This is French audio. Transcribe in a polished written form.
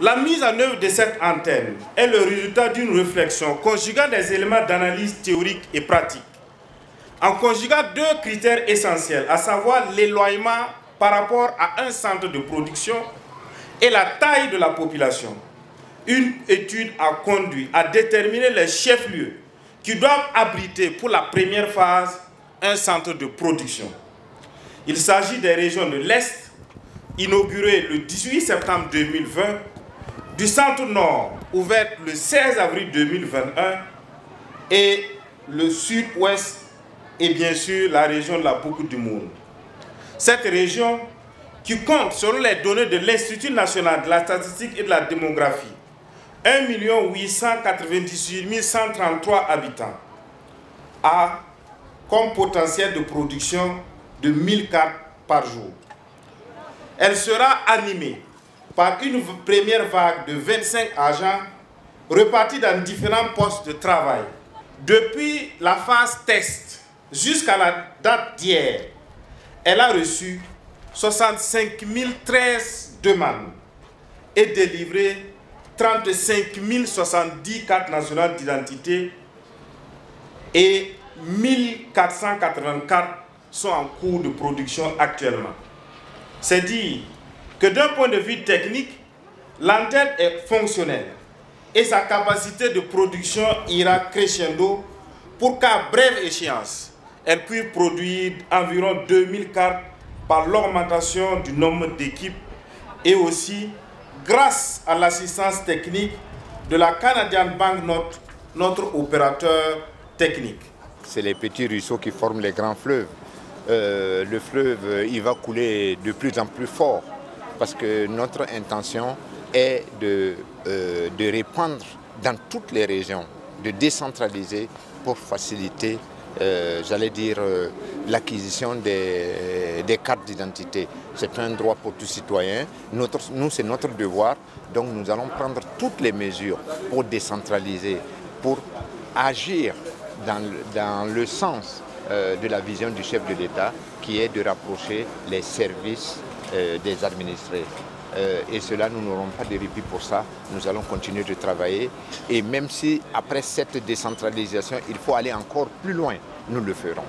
La mise en œuvre de cette antenne est le résultat d'une réflexion conjuguant des éléments d'analyse théorique et pratique, en conjuguant deux critères essentiels, à savoir l'éloignement par rapport à un centre de production et la taille de la population. Une étude a conduit à déterminer les chefs-lieux qui doivent abriter pour la première phase un centre de production. Il s'agit des régions de l'Est, inaugurées le 18 septembre 2020, du centre nord, ouvert le 16 avril 2021, et le sud-ouest, et bien sûr la région de la Boucle du Monde. Cette région, qui compte, selon les données de l'Institut national de la statistique et de la démographie, 1 898 133 habitants, a comme potentiel de production de 1000 cartes par jour. Elle sera animée par une première vague de 25 agents repartis dans différents postes de travail. Depuis la phase test jusqu'à la date d'hier, elle a reçu 65 013 demandes et délivré 35 070 cartes nationales d'identité et 1484 sont en cours de production actuellement. C'est dire que d'un point de vue technique, l'antenne est fonctionnelle et sa capacité de production ira crescendo pour qu'à brève échéance, elle puisse produire environ 2000 cartes par l'augmentation du nombre d'équipes et aussi grâce à l'assistance technique de la Canadian Banknote, notre opérateur technique. C'est les petits ruisseaux qui forment les grands fleuves. Le fleuve, il va couler de plus en plus fort parce que notre intention est de répandre dans toutes les régions, de décentraliser pour faciliter, j'allais dire, l'acquisition des cartes d'identité. C'est un droit pour tout citoyen. Nous, c'est notre devoir. Donc nous allons prendre toutes les mesures pour décentraliser, pour agir dans le sens de la vision du chef de l'État, qui est de rapprocher les services des administrés. Et cela, nous n'aurons pas de répit pour ça. Nous allons continuer de travailler. Et même si, après cette décentralisation, il faut aller encore plus loin, nous le ferons.